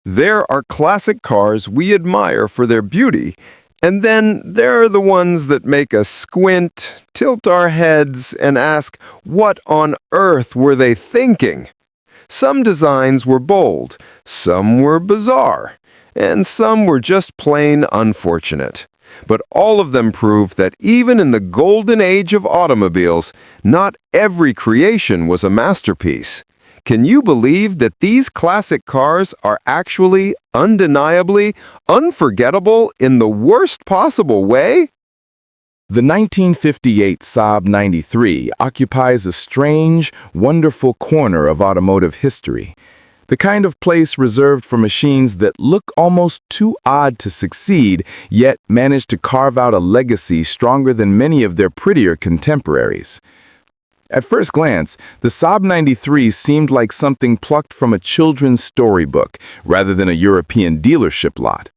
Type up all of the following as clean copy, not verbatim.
There are classic cars we admire for their beauty, and then there are the ones that make us squint, tilt our heads, and ask, what on earth were they thinking? Some designs were bold, some were bizarre, and some were just plain unfortunate. But all of them prove that even in the golden age of automobiles, not every creation was a masterpiece. Can you believe that these classic cars are actually, undeniably, unforgettable in the worst possible way? The 1958 Saab 93 occupies a strange, wonderful corner of automotive history. The kind of place reserved for machines that look almost too odd to succeed, yet manage to carve out a legacy stronger than many of their prettier contemporaries. At first glance, the Saab 93 seemed like something plucked from a children's storybook rather than a European dealership lot.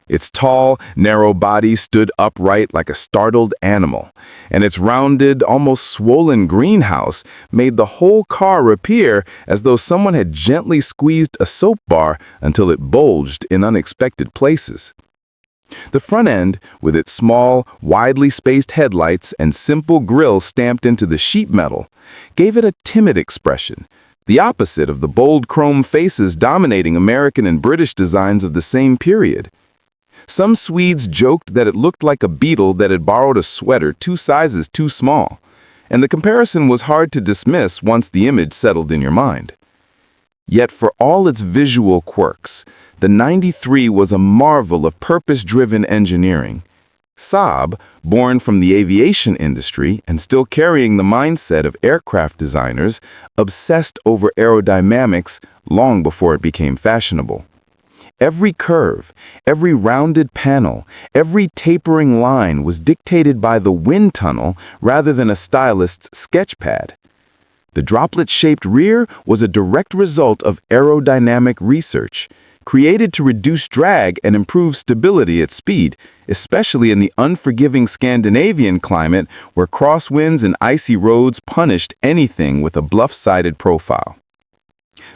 Its tall, narrow body stood upright like a startled animal, and its rounded, almost swollen greenhouse made the whole car appear as though someone had gently squeezed a soap bar until it bulged in unexpected places. The front end, with its small, widely spaced headlights and simple grille stamped into the sheet metal, gave it a timid expression, the opposite of the bold chrome faces dominating American and British designs of the same period. Some Swedes joked that it looked like a beetle that had borrowed a sweater 2 sizes too small, and the comparison was hard to dismiss once the image settled in your mind. Yet for all its visual quirks, the 93 was a marvel of purpose-driven engineering. Saab, born from the aviation industry and still carrying the mindset of aircraft designers, obsessed over aerodynamics long before it became fashionable. Every curve, every rounded panel, every tapering line was dictated by the wind tunnel rather than a stylist's sketchpad. The droplet-shaped rear was a direct result of aerodynamic research, created to reduce drag and improve stability at speed, especially in the unforgiving Scandinavian climate where crosswinds and icy roads punished anything with a bluff-sided profile.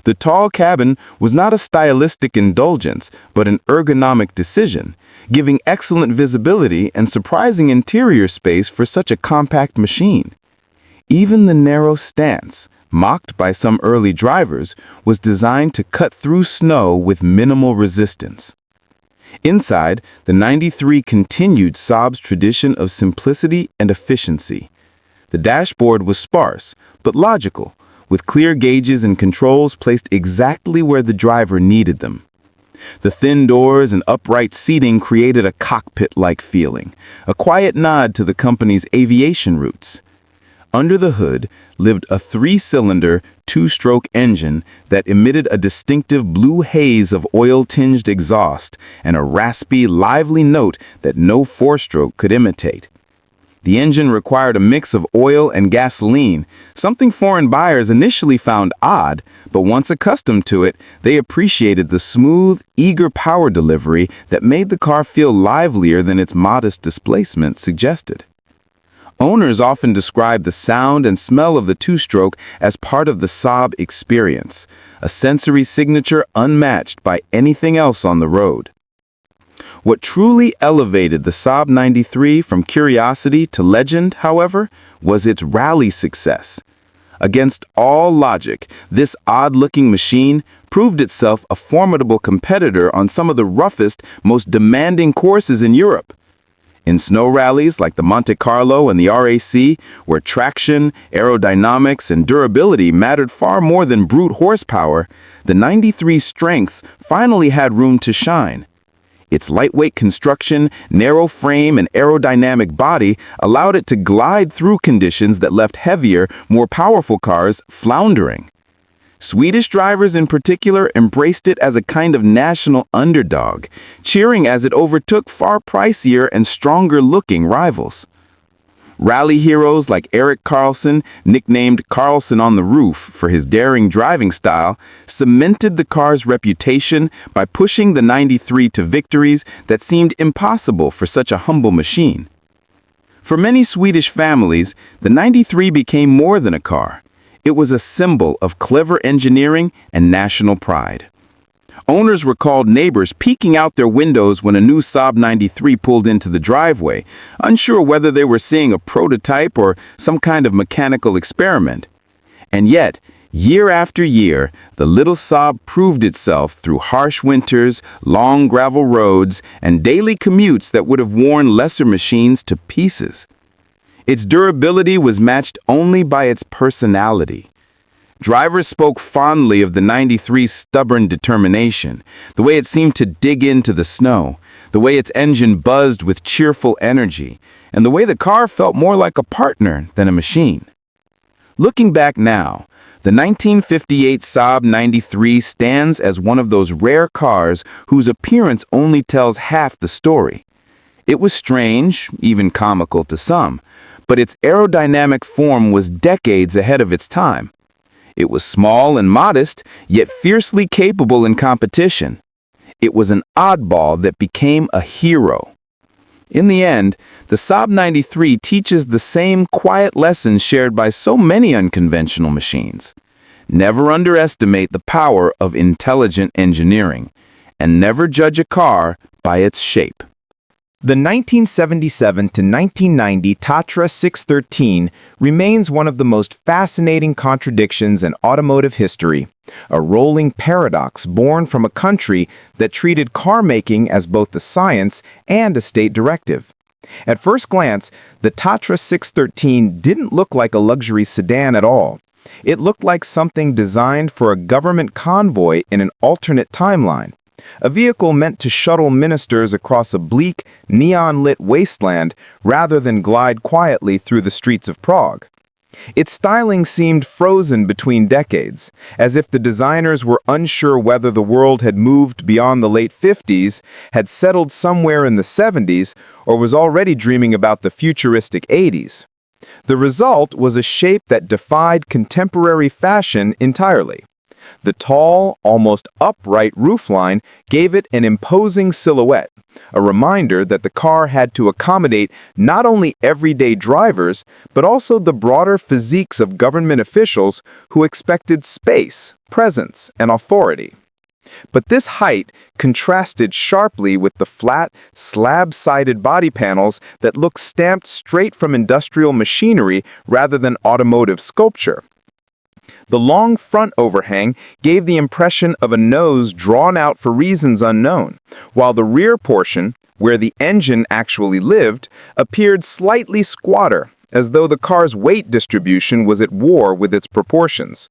The tall cabin was not a stylistic indulgence, but an ergonomic decision, giving excellent visibility and surprising interior space for such a compact machine. Even the narrow stance, mocked by some early drivers, was designed to cut through snow with minimal resistance. Inside, the 93 continued Saab's tradition of simplicity and efficiency. The dashboard was sparse, but logical, with clear gauges and controls placed exactly where the driver needed them. The thin doors and upright seating created a cockpit-like feeling, a quiet nod to the company's aviation roots. Under the hood lived a 3-cylinder, 2-stroke engine that emitted a distinctive blue haze of oil-tinged exhaust and a raspy, lively note that no 4-stroke could imitate. The engine required a mix of oil and gasoline, something foreign buyers initially found odd, but once accustomed to it, they appreciated the smooth, eager power delivery that made the car feel livelier than its modest displacement suggested. Owners often describe the sound and smell of the 2-stroke as part of the Saab experience, a sensory signature unmatched by anything else on the road. What truly elevated the Saab 93 from curiosity to legend, however, was its rally success. Against all logic, this odd-looking machine proved itself a formidable competitor on some of the roughest, most demanding courses in Europe. In snow rallies like the Monte Carlo and the RAC, where traction, aerodynamics, and durability mattered far more than brute horsepower, the 93's strengths finally had room to shine. Its lightweight construction, narrow frame, and aerodynamic body allowed it to glide through conditions that left heavier, more powerful cars floundering. Swedish drivers in particular embraced it as a kind of national underdog, cheering as it overtook far pricier and stronger-looking rivals. Rally heroes like Erik Karlsson, nicknamed Karlsson on the Roof for his daring driving style, cemented the car's reputation by pushing the 93 to victories that seemed impossible for such a humble machine. For many Swedish families, the 93 became more than a car. It was a symbol of clever engineering and national pride. Owners recalled neighbors peeking out their windows when a new Saab 93 pulled into the driveway, unsure whether they were seeing a prototype or some kind of mechanical experiment. And yet, year after year, the little Saab proved itself through harsh winters, long gravel roads, and daily commutes that would have worn lesser machines to pieces. Its durability was matched only by its personality. Drivers spoke fondly of the 93's stubborn determination, the way it seemed to dig into the snow, the way its engine buzzed with cheerful energy, and the way the car felt more like a partner than a machine. Looking back now, the 1958 Saab 93 stands as one of those rare cars whose appearance only tells half the story. It was strange, even comical to some, but its aerodynamic form was decades ahead of its time. It was small and modest, yet fiercely capable in competition. It was an oddball that became a hero. In the end, the Saab 93 teaches the same quiet lessons shared by so many unconventional machines. Never underestimate the power of intelligent engineering, and never judge a car by its shape. The 1977 to 1990 Tatra 613 remains one of the most fascinating contradictions in automotive history, a rolling paradox born from a country that treated car making as both a science and a state directive. At first glance, the Tatra 613 didn't look like a luxury sedan at all. It looked like something designed for a government convoy in an alternate timeline. A vehicle meant to shuttle ministers across a bleak, neon-lit wasteland rather than glide quietly through the streets of Prague. Its styling seemed frozen between decades, as if the designers were unsure whether the world had moved beyond the late 50s, had settled somewhere in the 70s, or was already dreaming about the futuristic 80s. The result was a shape that defied contemporary fashion entirely. The tall, almost upright roofline gave it an imposing silhouette, a reminder that the car had to accommodate not only everyday drivers, but also the broader physiques of government officials who expected space, presence, and authority. But this height contrasted sharply with the flat, slab-sided body panels that looked stamped straight from industrial machinery rather than automotive sculpture. The long front overhang gave the impression of a nose drawn out for reasons unknown, while the rear portion, where the engine actually lived, appeared slightly squatter, as though the car's weight distribution was at war with its proportions.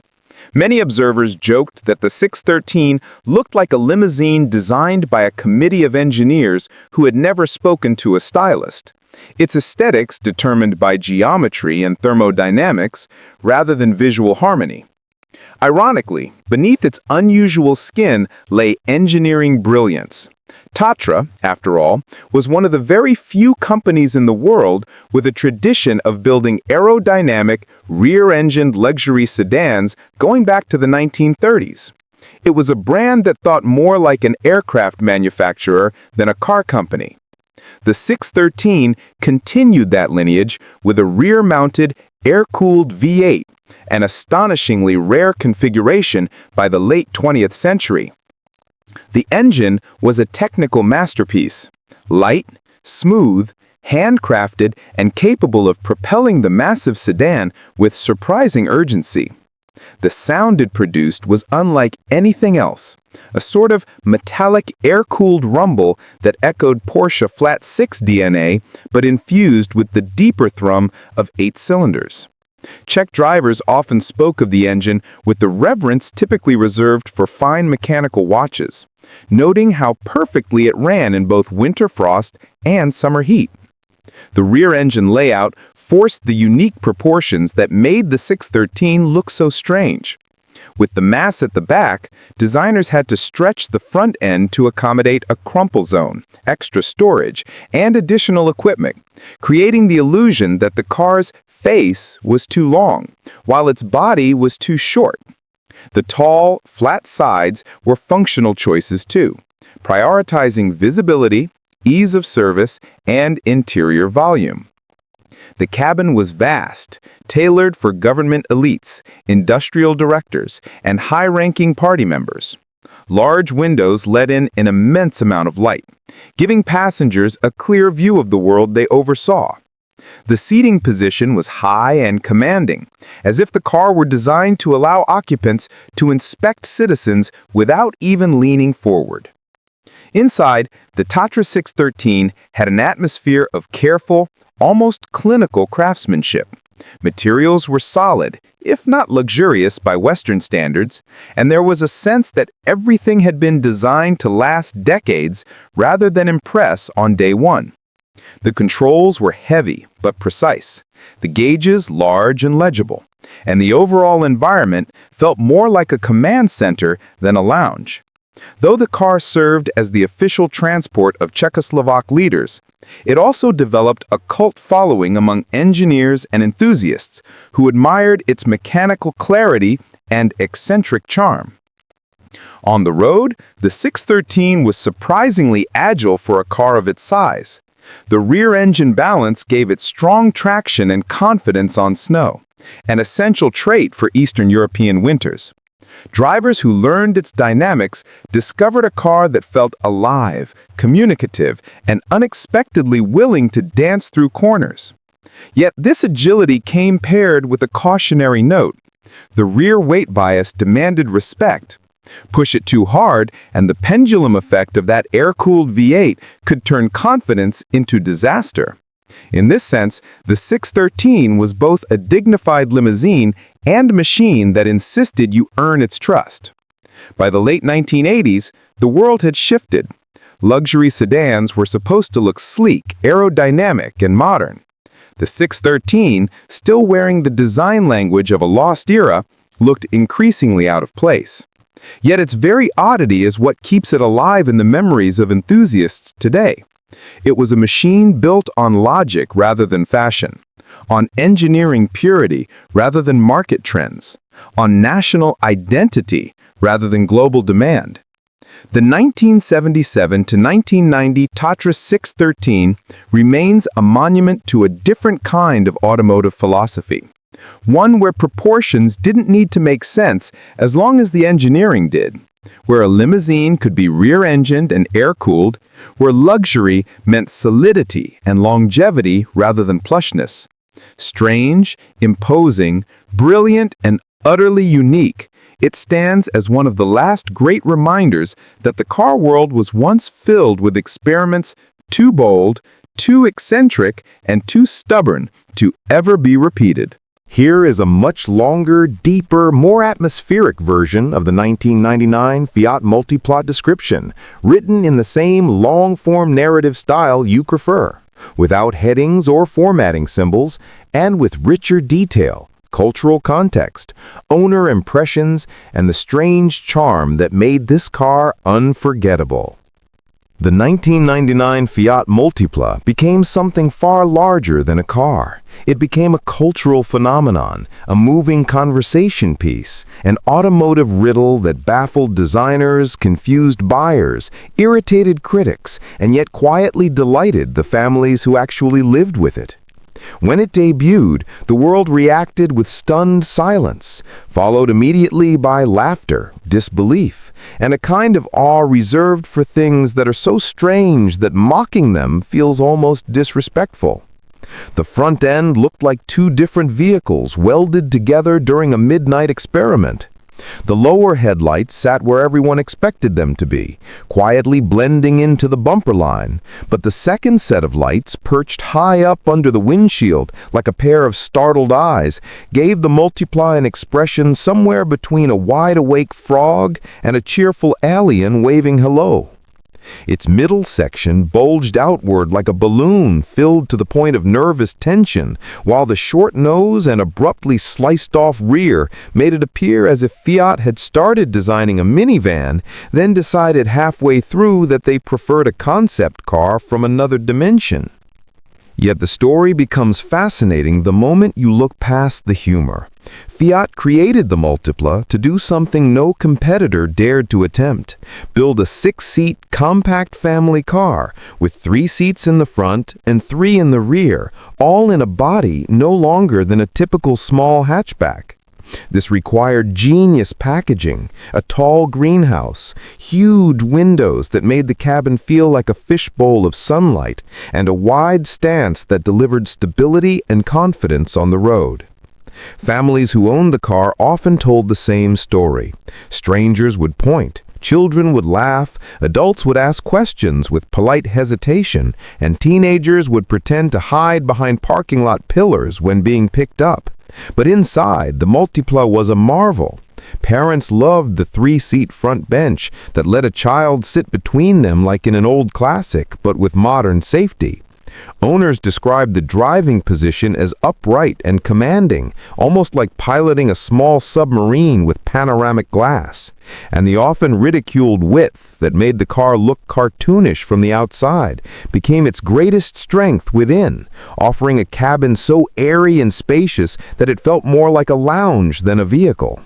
Many observers joked that the 613 looked like a limousine designed by a committee of engineers who had never spoken to a stylist. Its aesthetics determined by geometry and thermodynamics rather than visual harmony. Ironically, beneath its unusual skin lay engineering brilliance. Tatra, after all, was one of the very few companies in the world with a tradition of building aerodynamic, rear-engined luxury sedans going back to the 1930s. It was a brand that thought more like an aircraft manufacturer than a car company. The 613 continued that lineage with a rear-mounted, air-cooled V8, an astonishingly rare configuration by the late 20th century. The engine was a technical masterpiece, light, smooth, handcrafted, and capable of propelling the massive sedan with surprising urgency. The sound it produced was unlike anything else, a sort of metallic air-cooled rumble that echoed Porsche Flat 6 DNA, but infused with the deeper thrum of 8 cylinders. Czech drivers often spoke of the engine with the reverence typically reserved for fine mechanical watches, noting how perfectly it ran in both winter frost and summer heat. The rear engine layout forced the unique proportions that made the 613 look so strange. With the mass at the back, designers had to stretch the front end to accommodate a crumple zone, extra storage, and additional equipment, creating the illusion that the car's face was too long, while its body was too short. The tall, flat sides were functional choices too, prioritizing visibility, ease of service, and interior volume. The cabin was vast, tailored for government elites, industrial directors, and high-ranking party members. Large windows let in an immense amount of light, giving passengers a clear view of the world they oversaw. The seating position was high and commanding, as if the car were designed to allow occupants to inspect citizens without even leaning forward. Inside, the Tatra 613 had an atmosphere of careful, almost clinical craftsmanship. Materials were solid, if not luxurious by Western standards, and there was a sense that everything had been designed to last decades rather than impress on day one. The controls were heavy but precise, the gauges large and legible, and the overall environment felt more like a command center than a lounge. Though the car served as the official transport of Czechoslovak leaders, it also developed a cult following among engineers and enthusiasts who admired its mechanical clarity and eccentric charm. On the road, the 613 was surprisingly agile for a car of its size. The rear-engine balance gave it strong traction and confidence on snow, an essential trait for Eastern European winters. Drivers who learned its dynamics discovered a car that felt alive, communicative, and unexpectedly willing to dance through corners. Yet this agility came paired with a cautionary note. The rear weight bias demanded respect. Push it too hard, and the pendulum effect of that air-cooled V8 could turn confidence into disaster. In this sense, the 613 was both a dignified limousine and machine that insisted you earn its trust. By the late 1980s, the world had shifted. Luxury sedans were supposed to look sleek, aerodynamic, and modern. The 613, still wearing the design language of a lost era, looked increasingly out of place. Yet its very oddity is what keeps it alive in the memories of enthusiasts today. It was a machine built on logic rather than fashion, on engineering purity rather than market trends, on national identity rather than global demand. The 1977 to 1990 Tatra 613 remains a monument to a different kind of automotive philosophy. One where proportions didn't need to make sense as long as the engineering did, where a limousine could be rear-engined and air-cooled, where luxury meant solidity and longevity rather than plushness. Strange, imposing, brilliant, and utterly unique, it stands as one of the last great reminders that the car world was once filled with experiments too bold, too eccentric, and too stubborn to ever be repeated. Here is a much longer, deeper, more atmospheric version of the 1999 Fiat Multipla description, written in the same long-form narrative style you prefer, without headings or formatting symbols, and with richer detail, cultural context, owner impressions, and the strange charm that made this car unforgettable. The 1999 Fiat Multipla became something far larger than a car. It became a cultural phenomenon, a moving conversation piece, an automotive riddle that baffled designers, confused buyers, irritated critics, and yet quietly delighted the families who actually lived with it. When it debuted, the world reacted with stunned silence, followed immediately by laughter, disbelief, and a kind of awe reserved for things that are so strange that mocking them feels almost disrespectful. The front end looked like two different vehicles welded together during a midnight experiment. The lower headlights sat where everyone expected them to be, quietly blending into the bumper line, but the second set of lights, perched high up under the windshield like a pair of startled eyes, gave the Multipla an expression somewhere between a wide-awake frog and a cheerful alien waving hello. Its middle section bulged outward like a balloon filled to the point of nervous tension, while the short nose and abruptly sliced-off rear made it appear as if Fiat had started designing a minivan, then decided halfway through that they preferred a concept car from another dimension. Yet the story becomes fascinating the moment you look past the humor. Fiat created the Multipla to do something no competitor dared to attempt: build a 6-seat compact family car with 3 seats in the front and 3 in the rear, all in a body no longer than a typical small hatchback. This required genius packaging, a tall greenhouse, huge windows that made the cabin feel like a fishbowl of sunlight, and a wide stance that delivered stability and confidence on the road. Families who owned the car often told the same story. Strangers would point, children would laugh, adults would ask questions with polite hesitation, and teenagers would pretend to hide behind parking lot pillars when being picked up. But inside, the Multipla was a marvel. Parents loved the three-seat front bench that let a child sit between them like in an old classic, but with modern safety. Owners described the driving position as upright and commanding, almost like piloting a small submarine with panoramic glass. And the often ridiculed width that made the car look cartoonish from the outside became its greatest strength within, offering a cabin so airy and spacious that it felt more like a lounge than a vehicle.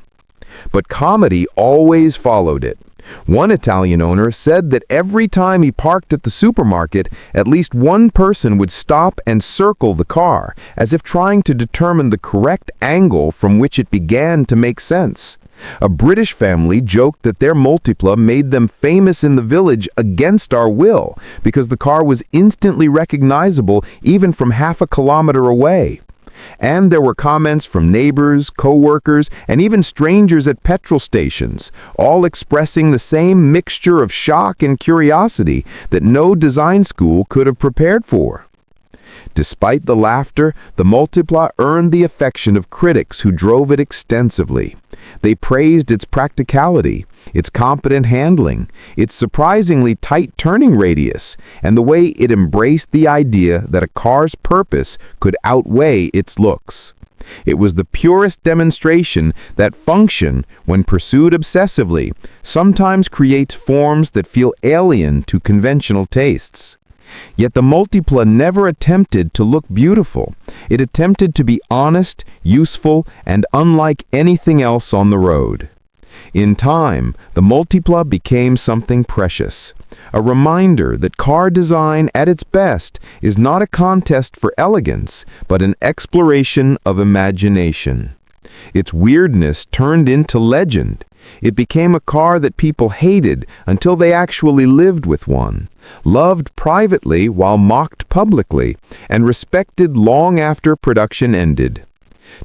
But comedy always followed it. One Italian owner said that every time he parked at the supermarket, at least one person would stop and circle the car, as if trying to determine the correct angle from which it began to make sense. A British family joked that their Multipla made them famous in the village against our will, because the car was instantly recognizable even from half a kilometer away. And there were comments from neighbors, co-workers, and even strangers at petrol stations, all expressing the same mixture of shock and curiosity that no design school could have prepared for. Despite the laughter, the Multipla earned the affection of critics who drove it extensively. They praised its practicality, its competent handling, its surprisingly tight turning radius, and the way it embraced the idea that a car's purpose could outweigh its looks. It was the purest demonstration that function, when pursued obsessively, sometimes creates forms that feel alien to conventional tastes. Yet the Multipla never attempted to look beautiful. It attempted to be honest, useful, and unlike anything else on the road. In time, the Multipla became something precious, a reminder that car design at its best is not a contest for elegance, but an exploration of imagination. Its weirdness turned into legend. It became a car that people hated until they actually lived with one, loved privately while mocked publicly, and respected long after production ended.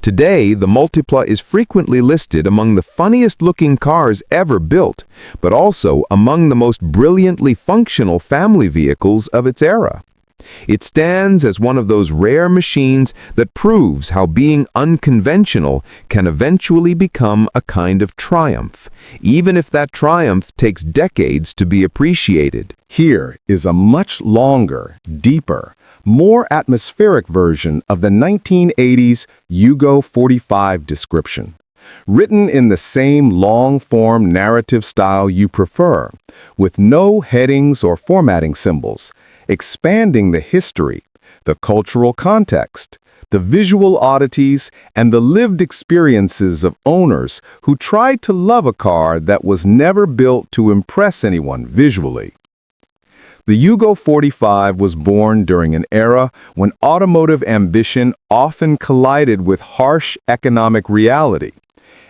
Today, the Multipla is frequently listed among the funniest-looking cars ever built, but also among the most brilliantly functional family vehicles of its era. It stands as one of those rare machines that proves how being unconventional can eventually become a kind of triumph, even if that triumph takes decades to be appreciated. Here is a much longer, deeper, more atmospheric version of the 1980s Yugo 45 description, written in the same long-form narrative style you prefer, with no headings or formatting symbols, expanding the history, the cultural context, the visual oddities, and the lived experiences of owners who tried to love a car that was never built to impress anyone visually. The Yugo 45 was born during an era when automotive ambition often collided with harsh economic reality,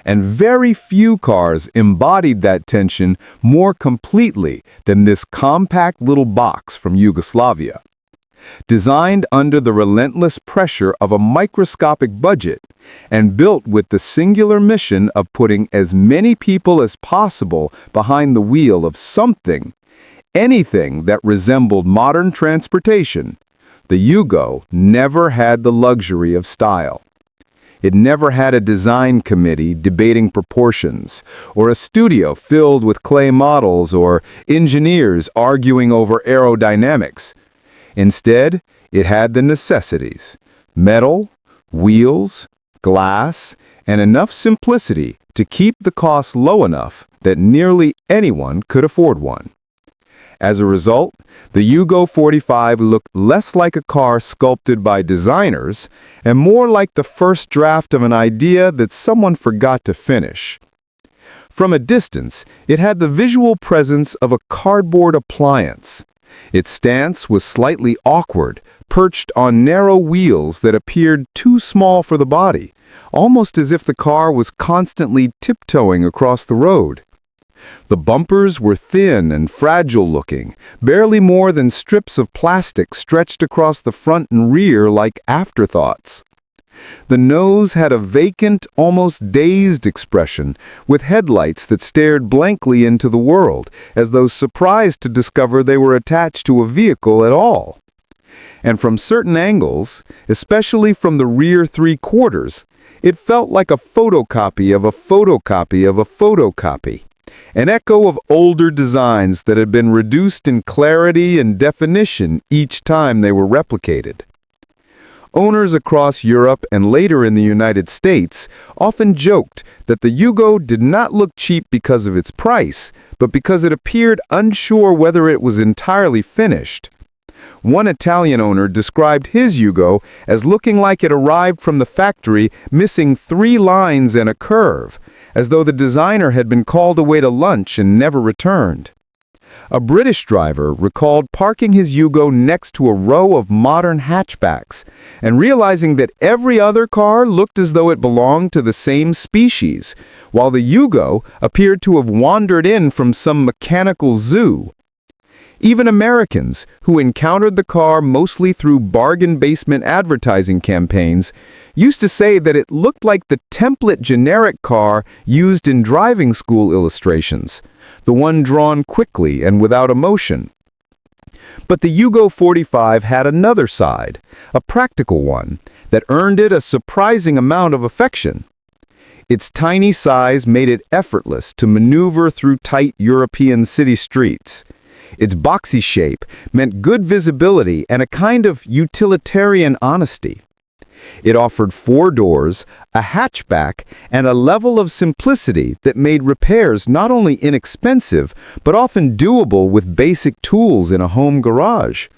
and very few cars embodied that tension more completely than this compact little box from Yugoslavia. Designed under the relentless pressure of a microscopic budget and built with the singular mission of putting as many people as possible behind the wheel of something, anything that resembled modern transportation, the Yugo never had the luxury of style. It never had a design committee debating proportions, or a studio filled with clay models, or engineers arguing over aerodynamics. Instead, it had the necessities: metal, wheels, glass, and enough simplicity to keep the cost low enough that nearly anyone could afford one. As a result, the Yugo 45 looked less like a car sculpted by designers and more like the first draft of an idea that someone forgot to finish. From a distance, it had the visual presence of a cardboard appliance. Its stance was slightly awkward, perched on narrow wheels that appeared too small for the body, almost as if the car was constantly tiptoeing across the road. The bumpers were thin and fragile-looking, barely more than strips of plastic stretched across the front and rear like afterthoughts. The nose had a vacant, almost dazed expression, with headlights that stared blankly into the world, as though surprised to discover they were attached to a vehicle at all. And from certain angles, especially from the rear three-quarters, it felt like a photocopy of a photocopy of a photocopy, an echo of older designs that had been reduced in clarity and definition each time they were replicated. Owners across Europe and later in the United States often joked that the Yugo did not look cheap because of its price, but because it appeared unsure whether it was entirely finished. One Italian owner described his Yugo as looking like it arrived from the factory missing 3 lines and a curve, as though the designer had been called away to lunch and never returned. A British driver recalled parking his Yugo next to a row of modern hatchbacks and realizing that every other car looked as though it belonged to the same species, while the Yugo appeared to have wandered in from some mechanical zoo. Even Americans, who encountered the car mostly through bargain basement advertising campaigns, used to say that it looked like the template generic car used in driving school illustrations, the one drawn quickly and without emotion. But the Yugo 45 had another side, a practical one, that earned it a surprising amount of affection. Its tiny size made it effortless to maneuver through tight European city streets. Its boxy shape meant good visibility and a kind of utilitarian honesty. It offered 4 doors, a hatchback, and a level of simplicity that made repairs not only inexpensive, but often doable with basic tools in a home garage.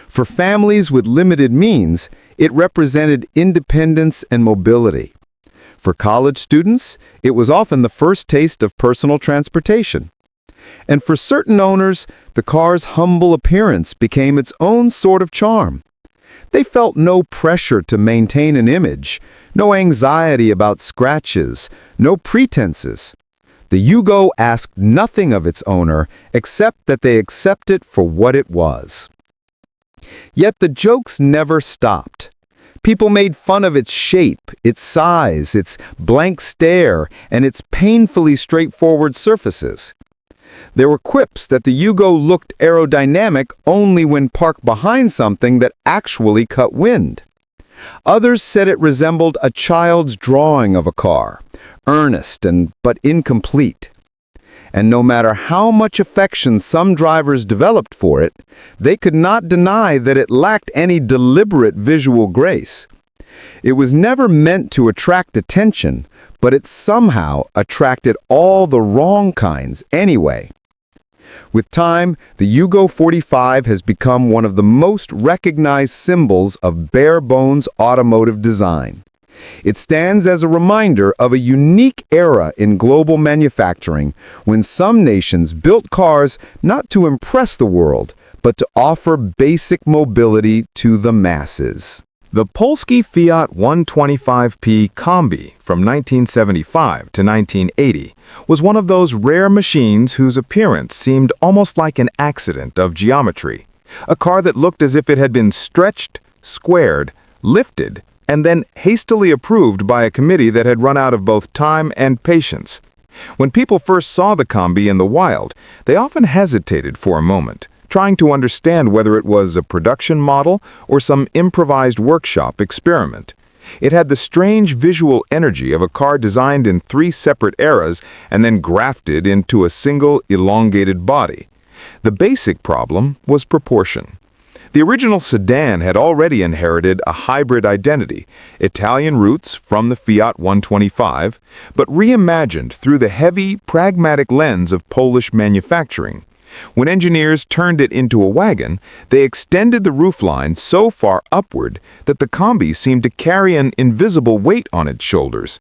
For families with limited means, it represented independence and mobility. For college students, it was often the first taste of personal transportation. And for certain owners, the car's humble appearance became its own sort of charm. They felt no pressure to maintain an image, no anxiety about scratches, no pretenses. The Yugo asked nothing of its owner except that they accept it for what it was. Yet the jokes never stopped. People made fun of its shape, its size, its blank stare, and its painfully straightforward surfaces. There were quips that the Yugo looked aerodynamic only when parked behind something that actually cut wind. Others said it resembled a child's drawing of a car, earnest but incomplete. And no matter how much affection some drivers developed for it, they could not deny that it lacked any deliberate visual grace. It was never meant to attract attention, but it somehow attracted all the wrong kinds anyway. With time, the Yugo 45 has become one of the most recognized symbols of bare-bones automotive design. It stands as a reminder of a unique era in global manufacturing when some nations built cars not to impress the world, but to offer basic mobility to the masses. The Polski Fiat 125P Combi from 1975 to 1980 was one of those rare machines whose appearance seemed almost like an accident of geometry. A car that looked as if it had been stretched, squared, lifted, and then hastily approved by a committee that had run out of both time and patience. When people first saw the Combi in the wild, they often hesitated for a moment, trying to understand whether it was a production model or some improvised workshop experiment. It had the strange visual energy of a car designed in 3 separate eras and then grafted into a single elongated body. The basic problem was proportion. The original sedan had already inherited a hybrid identity, Italian roots from the Fiat 125, but reimagined through the heavy, pragmatic lens of Polish manufacturing. When engineers turned it into a wagon, they extended the roofline so far upward that the Combi seemed to carry an invisible weight on its shoulders.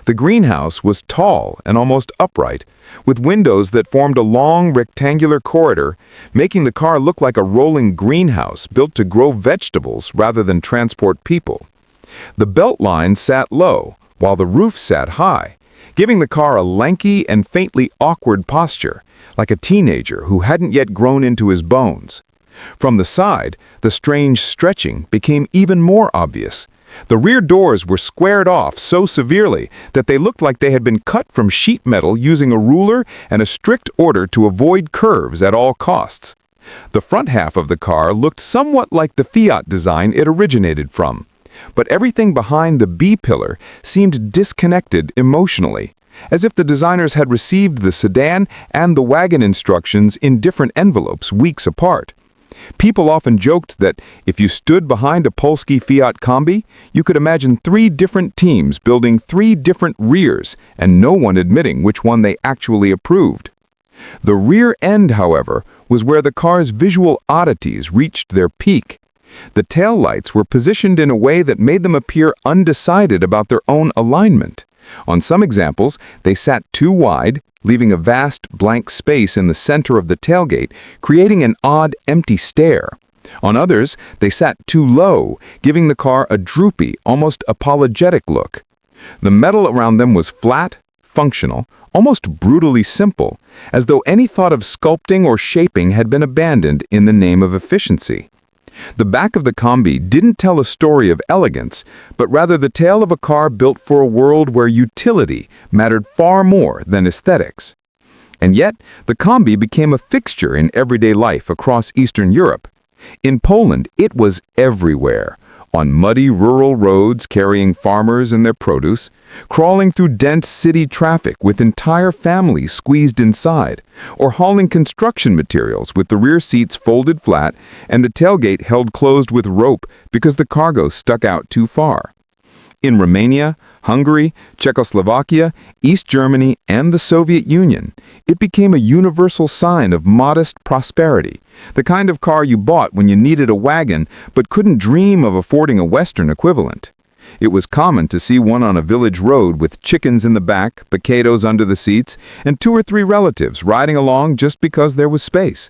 The greenhouse was tall and almost upright, with windows that formed a long rectangular corridor, making the car look like a rolling greenhouse built to grow vegetables rather than transport people. The belt line sat low, while the roof sat high, giving the car a lanky and faintly awkward posture, like a teenager who hadn't yet grown into his bones. From the side, the strange stretching became even more obvious. The rear doors were squared off so severely that they looked like they had been cut from sheet metal using a ruler and a strict order to avoid curves at all costs. The front half of the car looked somewhat like the Fiat design it originated from, but everything behind the B-pillar seemed disconnected emotionally, as if the designers had received the sedan and the wagon instructions in different envelopes weeks apart. People often joked that if you stood behind a Polski Fiat Combi, you could imagine 3 different teams building 3 different rears and no one admitting which one they actually approved. The rear end, however, was where the car's visual oddities reached their peak. The taillights were positioned in a way that made them appear undecided about their own alignment. On some examples, they sat too wide, leaving a vast blank space in the center of the tailgate, creating an odd, empty stare. On others, they sat too low, giving the car a droopy, almost apologetic look. The metal around them was flat, functional, almost brutally simple, as though any thought of sculpting or shaping had been abandoned in the name of efficiency. The back of the Combi didn't tell a story of elegance, but rather the tale of a car built for a world where utility mattered far more than aesthetics. And yet, the Combi became a fixture in everyday life across Eastern Europe. In Poland, it was everywhere, on muddy rural roads carrying farmers and their produce, crawling through dense city traffic with entire families squeezed inside, or hauling construction materials with the rear seats folded flat and the tailgate held closed with rope because the cargo stuck out too far. In Romania, Hungary, Czechoslovakia, East Germany, and the Soviet Union, it became a universal sign of modest prosperity, the kind of car you bought when you needed a wagon but couldn't dream of affording a Western equivalent. It was common to see one on a village road with chickens in the back, potatoes under the seats, and 2 or 3 relatives riding along just because there was space.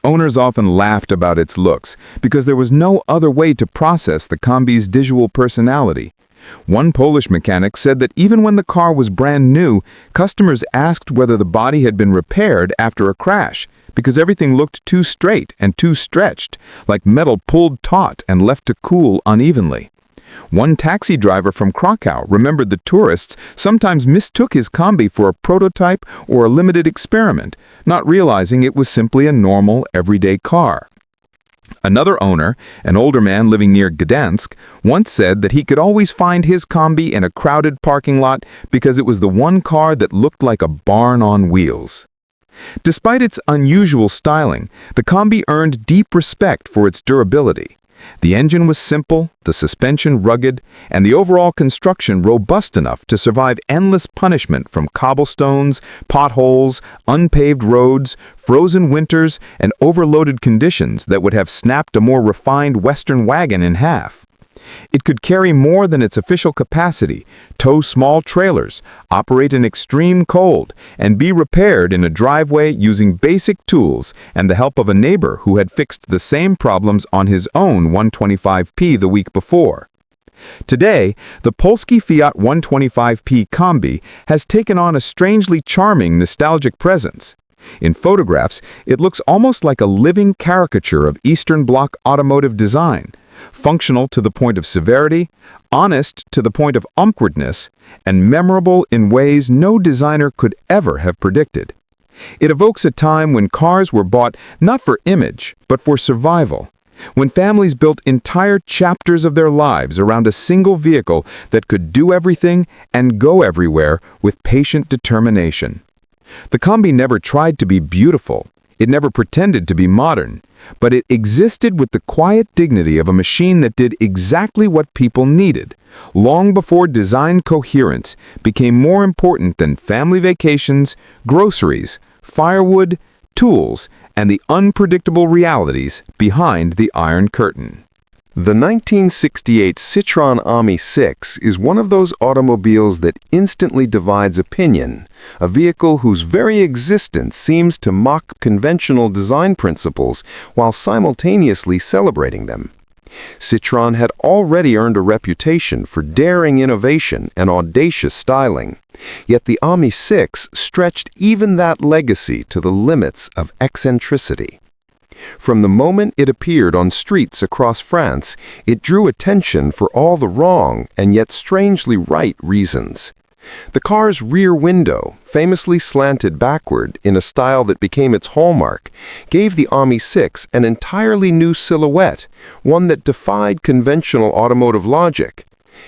Owners often laughed about its looks because there was no other way to process the Combi's visual personality. One Polish mechanic said that even when the car was brand new, customers asked whether the body had been repaired after a crash because everything looked too straight and too stretched, like metal pulled taut and left to cool unevenly. One taxi driver from Krakow remembered the tourists sometimes mistook his Combi for a prototype or a limited experiment, not realizing it was simply a normal, everyday car. Another owner, an older man living near Gdansk, once said that he could always find his Combi in a crowded parking lot because it was the one car that looked like a barn on wheels. Despite its unusual styling, the Combi earned deep respect for its durability. The engine was simple, the suspension rugged, and the overall construction robust enough to survive endless punishment from cobblestones, potholes, unpaved roads, frozen winters, and overloaded conditions that would have snapped a more refined Western wagon in half. It could carry more than its official capacity, tow small trailers, operate in extreme cold, and be repaired in a driveway using basic tools and the help of a neighbor who had fixed the same problems on his own 125p the week before. Today, the Polski Fiat 125p Combi has taken on a strangely charming nostalgic presence. In photographs, it looks almost like a living caricature of Eastern Bloc automotive design, functional to the point of severity, honest to the point of awkwardness, and memorable in ways no designer could ever have predicted. It evokes a time when cars were bought not for image, but for survival, when families built entire chapters of their lives around a single vehicle that could do everything and go everywhere with patient determination. The Combi never tried to be beautiful. It never pretended to be modern, but it existed with the quiet dignity of a machine that did exactly what people needed, long before design coherence became more important than family vacations, groceries, firewood, tools, and the unpredictable realities behind the Iron Curtain. The 1968 Citroen Ami 6 is one of those automobiles that instantly divides opinion, a vehicle whose very existence seems to mock conventional design principles while simultaneously celebrating them. Citroen had already earned a reputation for daring innovation and audacious styling, yet the Ami 6 stretched even that legacy to the limits of eccentricity. From the moment it appeared on streets across France, it drew attention for all the wrong and yet strangely right reasons. The car's rear window, famously slanted backward in a style that became its hallmark, gave the Ami 6 an entirely new silhouette, one that defied conventional automotive logic.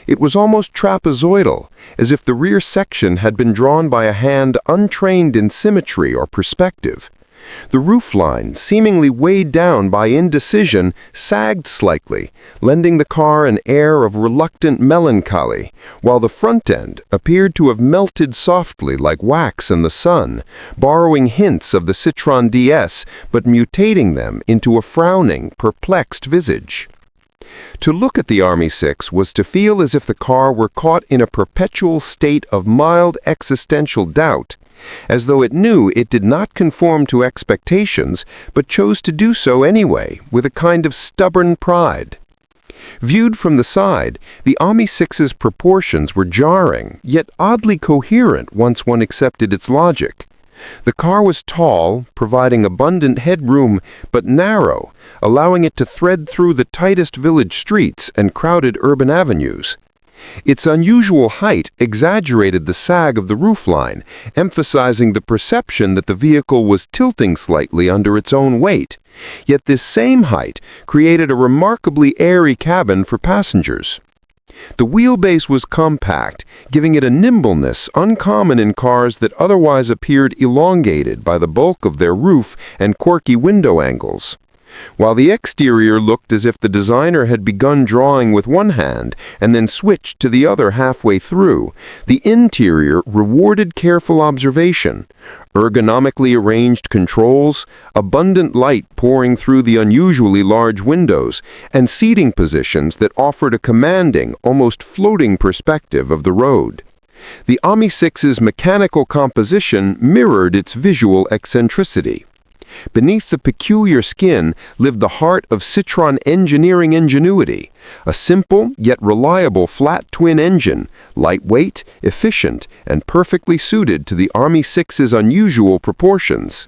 It was almost trapezoidal, as if the rear section had been drawn by a hand untrained in symmetry or perspective. The roofline, seemingly weighed down by indecision, sagged slightly, lending the car an air of reluctant melancholy, while the front end appeared to have melted softly like wax in the sun, borrowing hints of the Citroën DS but mutating them into a frowning, perplexed visage. To look at the Ami 6 was to feel as if the car were caught in a perpetual state of mild existential doubt, as though it knew it did not conform to expectations, but chose to do so anyway, with a kind of stubborn pride. Viewed from the side, the Ami 6's proportions were jarring, yet oddly coherent once one accepted its logic. The car was tall, providing abundant headroom, but narrow, allowing it to thread through the tightest village streets and crowded urban avenues. Its unusual height exaggerated the sag of the roofline, emphasizing the perception that the vehicle was tilting slightly under its own weight. Yet this same height created a remarkably airy cabin for passengers. The wheelbase was compact, giving it a nimbleness uncommon in cars that otherwise appeared elongated by the bulk of their roof and quirky window angles. While the exterior looked as if the designer had begun drawing with one hand and then switched to the other halfway through, the interior rewarded careful observation. Ergonomically arranged controls, abundant light pouring through the unusually large windows, and seating positions that offered a commanding, almost floating perspective of the road. The Ami 6's mechanical composition mirrored its visual eccentricity. Beneath the peculiar skin lived the heart of Citroën engineering ingenuity, a simple yet reliable flat twin engine, lightweight, efficient, and perfectly suited to the Ami 6's unusual proportions.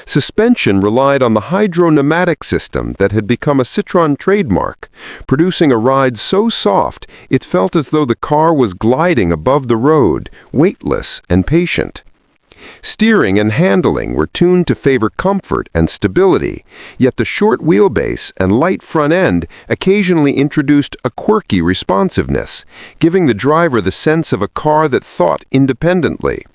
Suspension relied on the hydro-pneumatic system that had become a Citroën trademark, producing a ride so soft it felt as though the car was gliding above the road, weightless and patient. Steering and handling were tuned to favor comfort and stability, yet the short wheelbase and light front end occasionally introduced a quirky responsiveness, giving the driver the sense of a car that thought independently.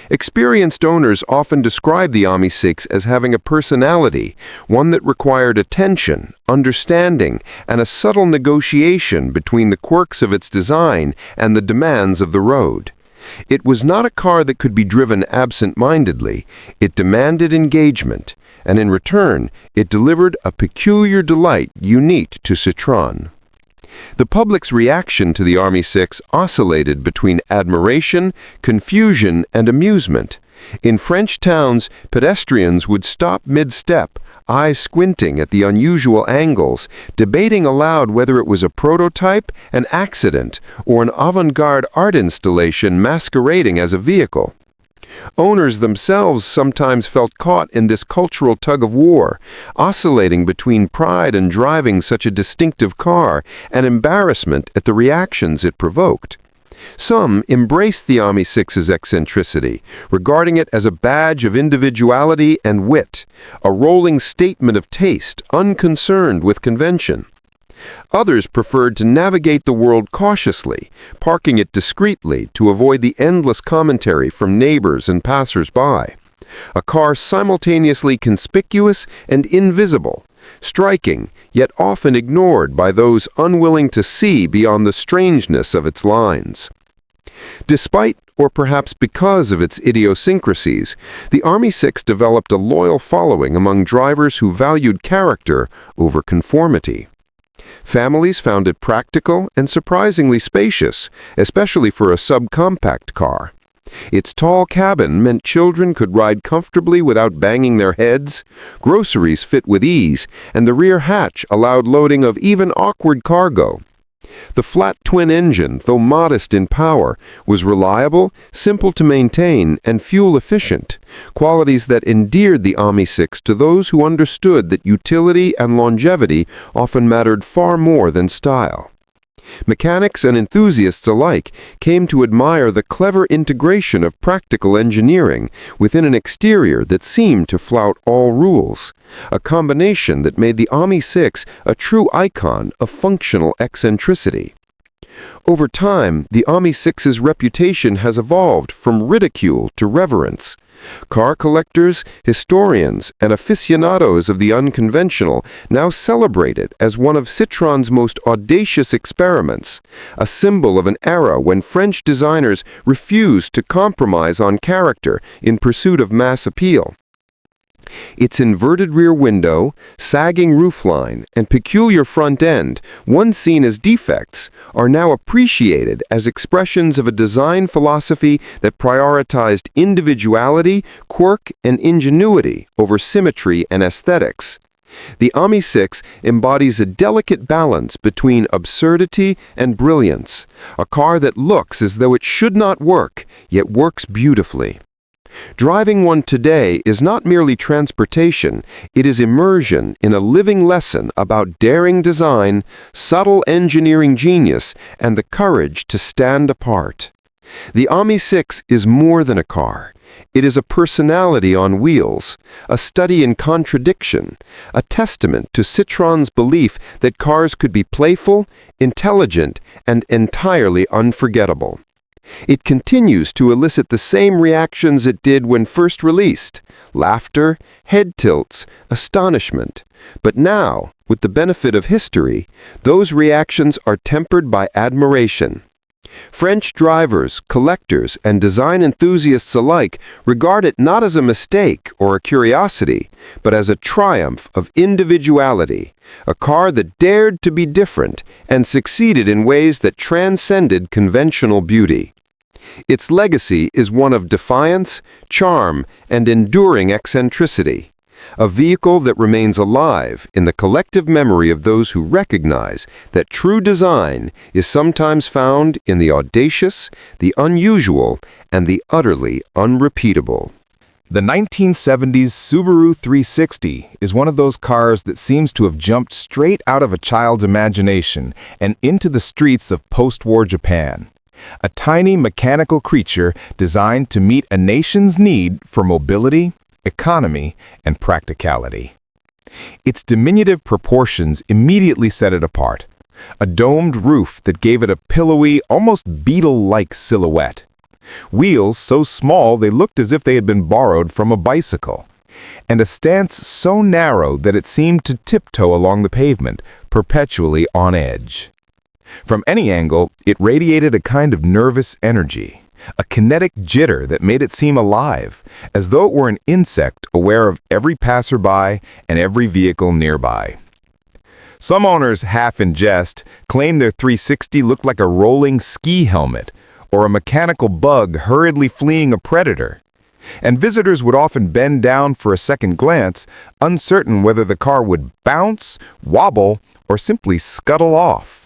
Experienced owners often describe the Ami 6 as having a personality, one that required attention, understanding, and a subtle negotiation between the quirks of its design and the demands of the road. It was not a car that could be driven absent-mindedly. It demanded engagement, and in return, it delivered a peculiar delight unique to Citroën. The public's reaction to the Ami 6 oscillated between admiration, confusion, and amusement. In French towns, pedestrians would stop mid-step, eyes squinting at the unusual angles, debating aloud whether it was a prototype, an accident, or an avant-garde art installation masquerading as a vehicle. Owners themselves sometimes felt caught in this cultural tug-of-war, oscillating between pride in driving such a distinctive car and embarrassment at the reactions it provoked. Some embraced the Ami 6's eccentricity, regarding it as a badge of individuality and wit, a rolling statement of taste, unconcerned with convention. Others preferred to navigate the world cautiously, parking it discreetly to avoid the endless commentary from neighbors and passers-by. A car simultaneously conspicuous and invisible, striking, yet often ignored by those unwilling to see beyond the strangeness of its lines. Despite, or perhaps because of its idiosyncrasies, the Ami 6 developed a loyal following among drivers who valued character over conformity. Families found it practical and surprisingly spacious, especially for a subcompact car. Its tall cabin meant children could ride comfortably without banging their heads, groceries fit with ease, and the rear hatch allowed loading of even awkward cargo. The flat twin engine, though modest in power, was reliable, simple to maintain, and fuel-efficient, qualities that endeared the Ami 6 to those who understood that utility and longevity often mattered far more than style. Mechanics and enthusiasts alike came to admire the clever integration of practical engineering within an exterior that seemed to flout all rules, a combination that made the Ami 6 a true icon of functional eccentricity. Over time, the Ami 6's reputation has evolved from ridicule to reverence. Car collectors, historians, and aficionados of the unconventional now celebrate it as one of Citroen's most audacious experiments, a symbol of an era when French designers refused to compromise on character in pursuit of mass appeal. Its inverted rear window, sagging roofline, and peculiar front end, once seen as defects, are now appreciated as expressions of a design philosophy that prioritized individuality, quirk, and ingenuity over symmetry and aesthetics. The Ami 6 embodies a delicate balance between absurdity and brilliance, a car that looks as though it should not work, yet works beautifully. Driving one today is not merely transportation, it is immersion in a living lesson about daring design, subtle engineering genius, and the courage to stand apart. The Ami 6 is more than a car. It is a personality on wheels, a study in contradiction, a testament to Citroen's belief that cars could be playful, intelligent, and entirely unforgettable. It continues to elicit the same reactions it did when first released: laughter, head tilts, astonishment. But now, with the benefit of history, those reactions are tempered by admiration. French drivers, collectors, and design enthusiasts alike regard it not as a mistake or a curiosity, but as a triumph of individuality, a car that dared to be different and succeeded in ways that transcended conventional beauty. Its legacy is one of defiance, charm, and enduring eccentricity, a vehicle that remains alive in the collective memory of those who recognize that true design is sometimes found in the audacious, the unusual, and the utterly unrepeatable. The 1970s Subaru 360 is one of those cars that seems to have jumped straight out of a child's imagination and into the streets of post-war Japan. A tiny mechanical creature designed to meet a nation's need for mobility, economy, and practicality. Its diminutive proportions immediately set it apart. A domed roof that gave it a pillowy, almost beetle-like silhouette. Wheels so small they looked as if they had been borrowed from a bicycle. And a stance so narrow that it seemed to tiptoe along the pavement, perpetually on edge. From any angle, it radiated a kind of nervous energy, a kinetic jitter that made it seem alive, as though it were an insect aware of every passerby and every vehicle nearby. Some owners, half in jest, claim their 360 looked like a rolling ski helmet, or a mechanical bug hurriedly fleeing a predator. And visitors would often bend down for a second glance, uncertain whether the car would bounce, wobble, or simply scuttle off.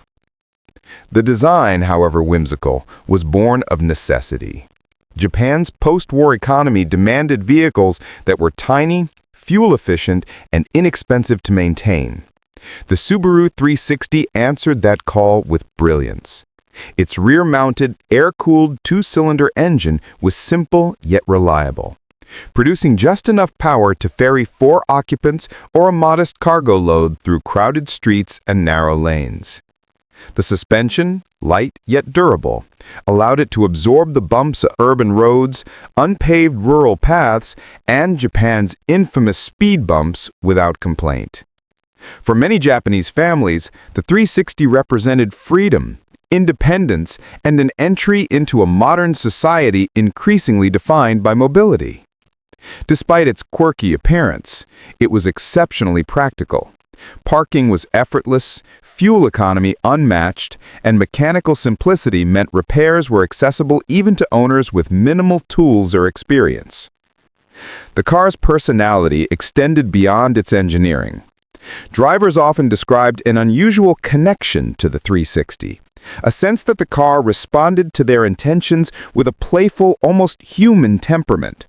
The design, however whimsical, was born of necessity. Japan's post-war economy demanded vehicles that were tiny, fuel-efficient, and inexpensive to maintain. The Subaru 360 answered that call with brilliance. Its rear-mounted, air-cooled two-cylinder engine was simple yet reliable, producing just enough power to ferry 4 occupants or a modest cargo load through crowded streets and narrow lanes. The suspension, light yet durable, allowed it to absorb the bumps of urban roads, unpaved rural paths, and Japan's infamous speed bumps without complaint. For many Japanese families, the 360 represented freedom, independence, and an entry into a modern society increasingly defined by mobility. Despite its quirky appearance, it was exceptionally practical. Parking was effortless, fuel economy unmatched, and mechanical simplicity meant repairs were accessible even to owners with minimal tools or experience. The car's personality extended beyond its engineering. Drivers often described an unusual connection to the 360, a sense that the car responded to their intentions with a playful, almost human temperament.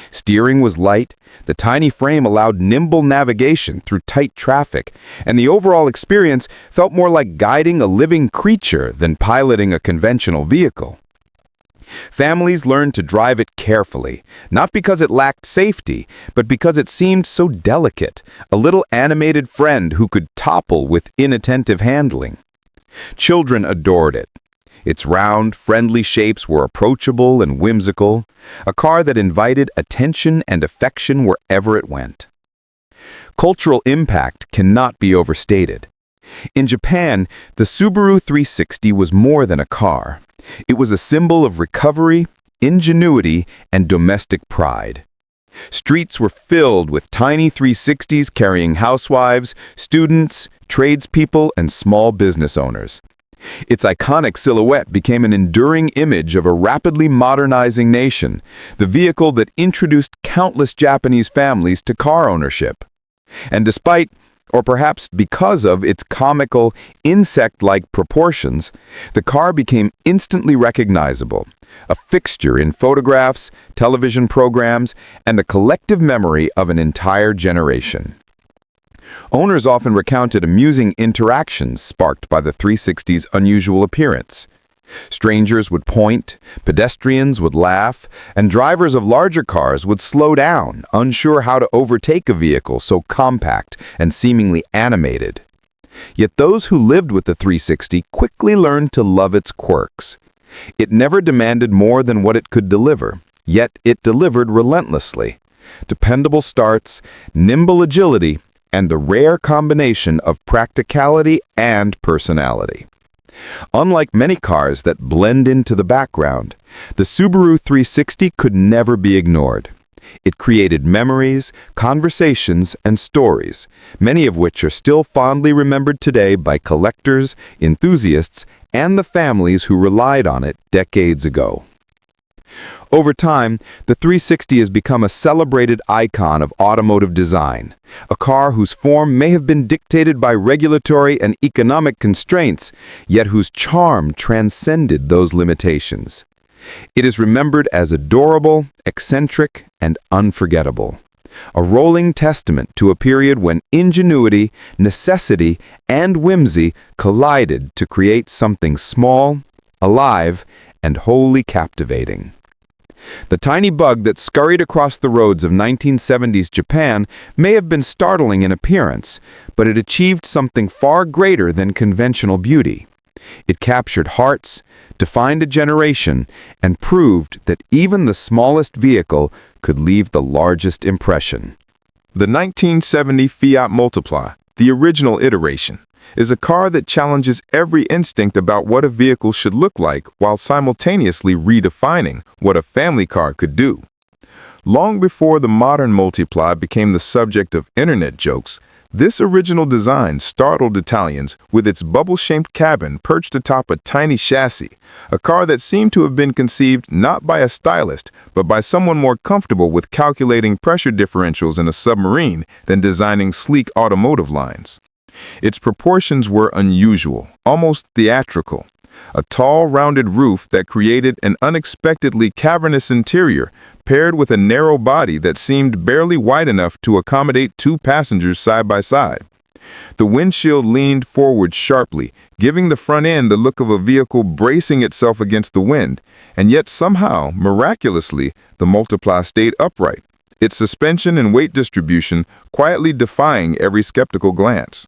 Steering was light, the tiny frame allowed nimble navigation through tight traffic, and the overall experience felt more like guiding a living creature than piloting a conventional vehicle. Families learned to drive it carefully, not because it lacked safety, but because it seemed so delicate, a little animated friend who could topple with inattentive handling. Children adored it. Its round, friendly shapes were approachable and whimsical, a car that invited attention and affection wherever it went. Cultural impact cannot be overstated. In Japan, the Subaru 360 was more than a car. It was a symbol of recovery, ingenuity, and domestic pride. Streets were filled with tiny 360s carrying housewives, students, tradespeople, and small business owners. Its iconic silhouette became an enduring image of a rapidly modernizing nation, the vehicle that introduced countless Japanese families to car ownership. And despite, or perhaps because of, its comical, insect-like proportions, the car became instantly recognizable, a fixture in photographs, television programs, and the collective memory of an entire generation. Owners often recounted amusing interactions sparked by the 360's unusual appearance. Strangers would point, pedestrians would laugh, and drivers of larger cars would slow down, unsure how to overtake a vehicle so compact and seemingly animated. Yet those who lived with the 360 quickly learned to love its quirks. It never demanded more than what it could deliver, yet it delivered relentlessly. Dependable starts, nimble agility, and the rare combination of practicality and personality. Unlike many cars that blend into the background, the Subaru 360 could never be ignored. It created memories, conversations, and stories, many of which are still fondly remembered today by collectors, enthusiasts, and the families who relied on it decades ago. Over time, the 360 has become a celebrated icon of automotive design, a car whose form may have been dictated by regulatory and economic constraints, yet whose charm transcended those limitations. It is remembered as adorable, eccentric, and unforgettable, a rolling testament to a period when ingenuity, necessity, and whimsy collided to create something small, alive, and wholly captivating. The tiny bug that scurried across the roads of 1970s Japan may have been startling in appearance, but it achieved something far greater than conventional beauty. It captured hearts, defined a generation, and proved that even the smallest vehicle could leave the largest impression. The 1970 Fiat Multipla, the original iteration, is a car that challenges every instinct about what a vehicle should look like while simultaneously redefining what a family car could do. Long before the modern Multipla became the subject of internet jokes, this original design startled Italians with its bubble-shaped cabin perched atop a tiny chassis, a car that seemed to have been conceived not by a stylist, but by someone more comfortable with calculating pressure differentials in a submarine than designing sleek automotive lines. Its proportions were unusual, almost theatrical. A tall, rounded roof that created an unexpectedly cavernous interior, paired with a narrow body that seemed barely wide enough to accommodate two passengers side by side. The windshield leaned forward sharply, giving the front end the look of a vehicle bracing itself against the wind, and yet somehow, miraculously, the Multipla stayed upright, its suspension and weight distribution quietly defying every skeptical glance.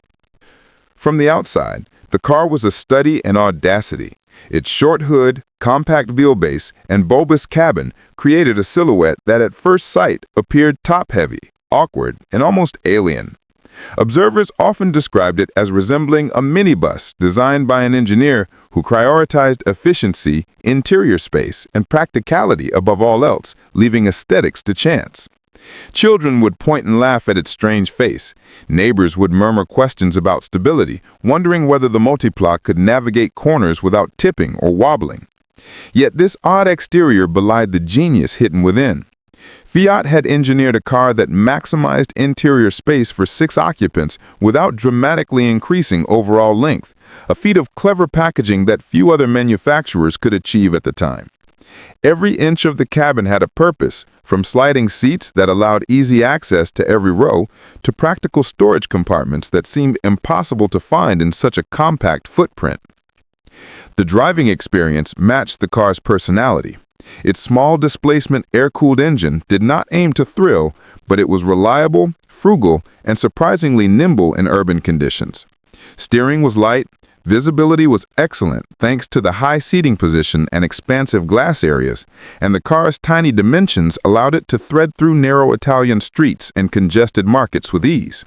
From the outside, the car was a study in audacity. Its short hood, compact wheelbase, and bulbous cabin created a silhouette that at first sight appeared top-heavy, awkward, and almost alien. Observers often described it as resembling a minibus designed by an engineer who prioritized efficiency, interior space, and practicality above all else, leaving aesthetics to chance. Children would point and laugh at its strange face. Neighbors would murmur questions about stability, wondering whether the Multipla could navigate corners without tipping or wobbling. Yet this odd exterior belied the genius hidden within. Fiat had engineered a car that maximized interior space for 6 occupants without dramatically increasing overall length, a feat of clever packaging that few other manufacturers could achieve at the time. Every inch of the cabin had a purpose, from sliding seats that allowed easy access to every row to practical storage compartments that seemed impossible to find in such a compact footprint. The driving experience matched the car's personality. Its small displacement air-cooled engine did not aim to thrill, but it was reliable, frugal, and surprisingly nimble in urban conditions. Steering was light, visibility was excellent thanks to the high seating position and expansive glass areas, and the car's tiny dimensions allowed it to thread through narrow Italian streets and congested markets with ease.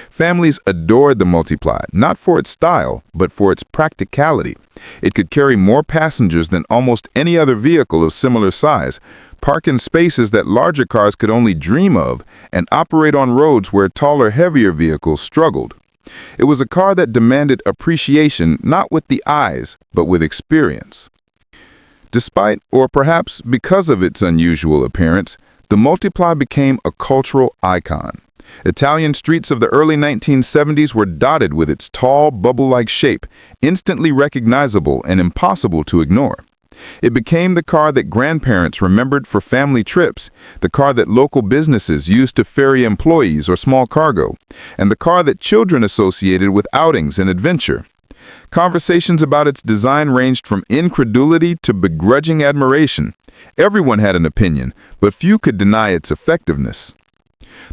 Families adored the Multipla, not for its style, but for its practicality. It could carry more passengers than almost any other vehicle of similar size, park in spaces that larger cars could only dream of, and operate on roads where taller, heavier vehicles struggled. It was a car that demanded appreciation not with the eyes, but with experience. Despite, or perhaps because of its unusual appearance, the Multipla became a cultural icon. Italian streets of the early 1970s were dotted with its tall, bubble-like shape, instantly recognizable and impossible to ignore. It became the car that grandparents remembered for family trips, the car that local businesses used to ferry employees or small cargo, and the car that children associated with outings and adventure. Conversations about its design ranged from incredulity to begrudging admiration. Everyone had an opinion, but few could deny its effectiveness.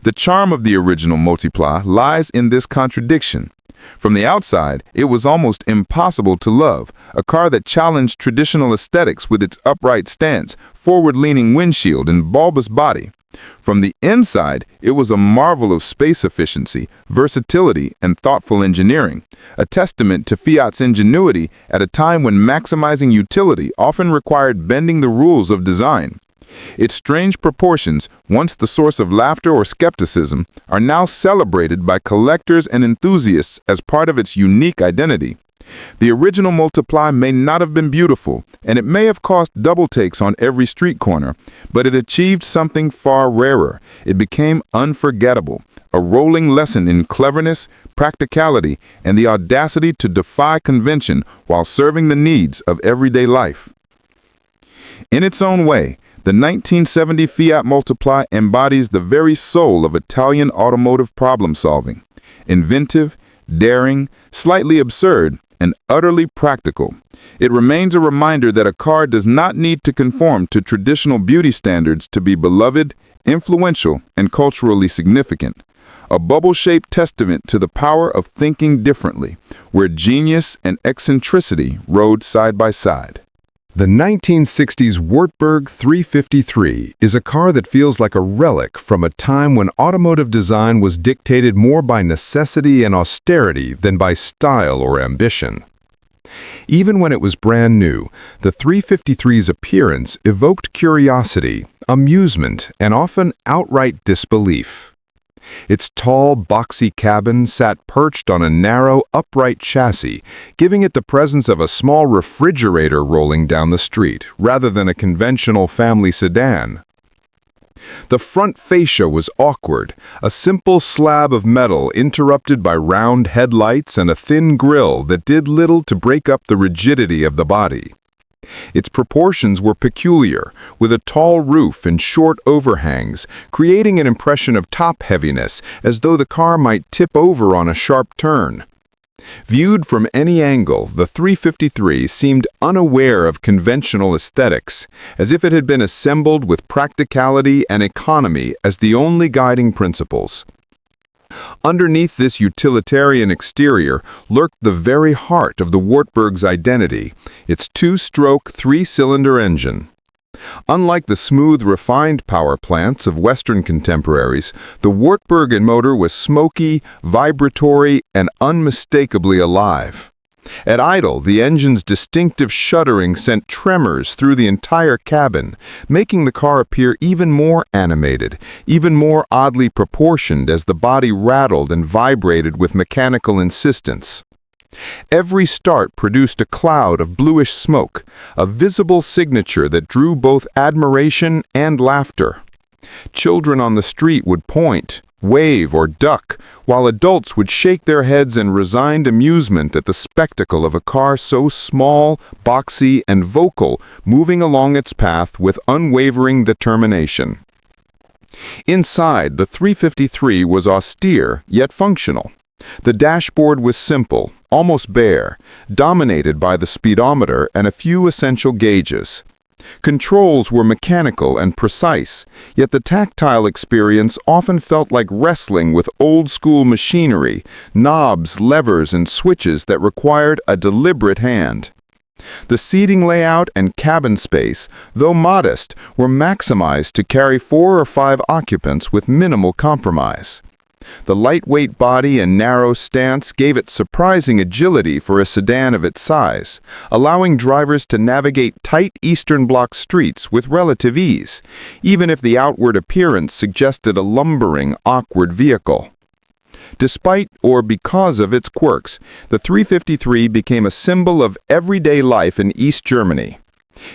The charm of the original Multipla lies in this contradiction. From the outside, it was almost impossible to love, a car that challenged traditional aesthetics with its upright stance, forward-leaning windshield, and bulbous body. From the inside, it was a marvel of space efficiency, versatility, and thoughtful engineering, a testament to Fiat's ingenuity at a time when maximizing utility often required bending the rules of design. Its strange proportions, once the source of laughter or skepticism, are now celebrated by collectors and enthusiasts as part of its unique identity. The original Multipla may not have been beautiful, and it may have cost double takes on every street corner, but it achieved something far rarer. It became unforgettable, a rolling lesson in cleverness, practicality, and the audacity to defy convention while serving the needs of everyday life. In its own way, the 1970 Fiat Multipla embodies the very soul of Italian automotive problem-solving. Inventive, daring, slightly absurd, and utterly practical. It remains a reminder that a car does not need to conform to traditional beauty standards to be beloved, influential, and culturally significant. A bubble-shaped testament to the power of thinking differently, where genius and eccentricity rode side by side. The 1960s Wartburg 353 is a car that feels like a relic from a time when automotive design was dictated more by necessity and austerity than by style or ambition. Even when it was brand new, the 353's appearance evoked curiosity, amusement, and often outright disbelief. Its tall, boxy cabin sat perched on a narrow, upright chassis, giving it the presence of a small refrigerator rolling down the street, rather than a conventional family sedan. The front fascia was awkward, a simple slab of metal interrupted by round headlights and a thin grille that did little to break up the rigidity of the body. Its proportions were peculiar, with a tall roof and short overhangs, creating an impression of top heaviness, as though the car might tip over on a sharp turn. Viewed from any angle, the 353 seemed unaware of conventional aesthetics, as if it had been assembled with practicality and economy as the only guiding principles. Underneath this utilitarian exterior lurked the very heart of the Wartburg's identity, its two-stroke, three-cylinder engine. Unlike the smooth, refined power plants of Western contemporaries, the Wartburg motor was smoky, vibratory, and unmistakably alive. At idle, the engine's distinctive shuddering sent tremors through the entire cabin, making the car appear even more animated, even more oddly proportioned as the body rattled and vibrated with mechanical insistence. Every start produced a cloud of bluish smoke, a visible signature that drew both admiration and laughter. Children on the street would point, wave, or duck, while adults would shake their heads in resigned amusement at the spectacle of a car so small, boxy, and vocal moving along its path with unwavering determination. Inside, the 353 was austere yet functional. The dashboard was simple, almost bare, dominated by the speedometer and a few essential gauges. Controls were mechanical and precise, yet the tactile experience often felt like wrestling with old-school machinery, knobs, levers, and switches that required a deliberate hand. The seating layout and cabin space, though modest, were maximized to carry 4 or 5 occupants with minimal compromise. The lightweight body and narrow stance gave it surprising agility for a sedan of its size, allowing drivers to navigate tight Eastern Bloc streets with relative ease, even if the outward appearance suggested a lumbering, awkward vehicle. Despite or because of its quirks, the 353 became a symbol of everyday life in East Germany.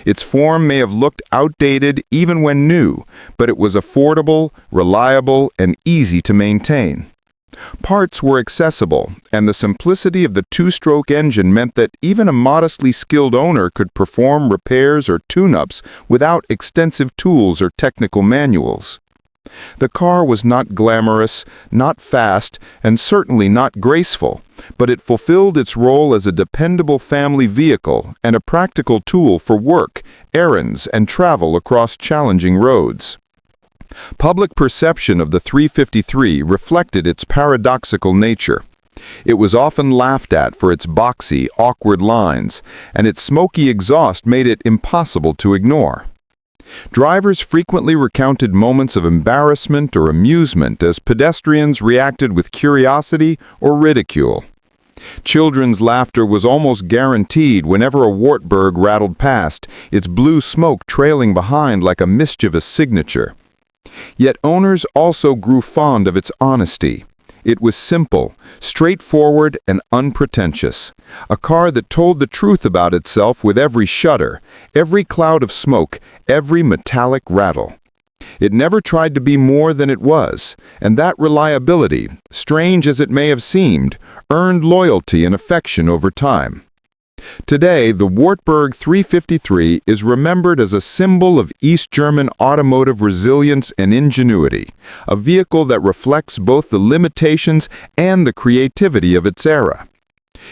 Its form may have looked outdated even when new, but it was affordable, reliable, and easy to maintain. Parts were accessible, and the simplicity of the two-stroke engine meant that even a modestly skilled owner could perform repairs or tune-ups without extensive tools or technical manuals. The car was not glamorous, not fast, and certainly not graceful, but it fulfilled its role as a dependable family vehicle and a practical tool for work, errands, and travel across challenging roads. Public perception of the 353 reflected its paradoxical nature. It was often laughed at for its boxy, awkward lines, and its smoky exhaust made it impossible to ignore. Drivers frequently recounted moments of embarrassment or amusement as pedestrians reacted with curiosity or ridicule. Children's laughter was almost guaranteed whenever a Wartburg rattled past, its blue smoke trailing behind like a mischievous signature. Yet owners also grew fond of its honesty. It was simple, straightforward, and unpretentious. A car that told the truth about itself with every shudder, every cloud of smoke, every metallic rattle. It never tried to be more than it was, and that reliability, strange as it may have seemed, earned loyalty and affection over time. Today, the Wartburg 353 is remembered as a symbol of East German automotive resilience and ingenuity, a vehicle that reflects both the limitations and the creativity of its era.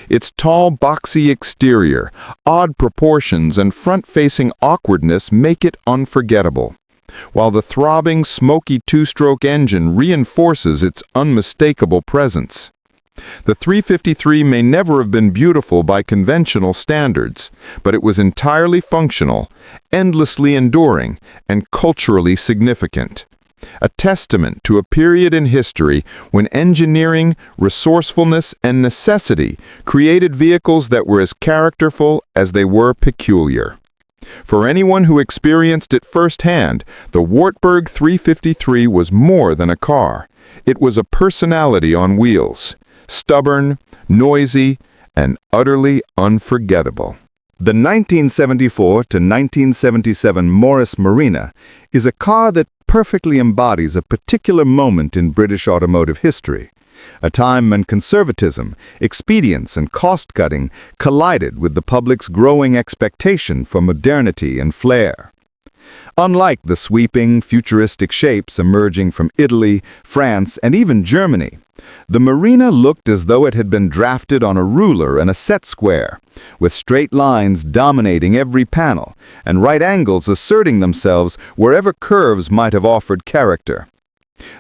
Its tall, boxy exterior, odd proportions, and front-facing awkwardness make it unforgettable, while the throbbing, smoky two-stroke engine reinforces its unmistakable presence. The 353 may never have been beautiful by conventional standards, but it was entirely functional, endlessly enduring, and culturally significant. A testament to a period in history when engineering, resourcefulness, and necessity created vehicles that were as characterful as they were peculiar. For anyone who experienced it firsthand, the Wartburg 353 was more than a car. It was a personality on wheels. Stubborn, noisy, and utterly unforgettable. The 1974 to 1977 Morris Marina is a car that perfectly embodies a particular moment in British automotive history, a time when conservatism, expedience, and cost-cutting collided with the public's growing expectation for modernity and flair. Unlike the sweeping, futuristic shapes emerging from Italy, France, and even Germany, the Marina looked as though it had been drafted on a ruler and a set square, with straight lines dominating every panel and right angles asserting themselves wherever curves might have offered character.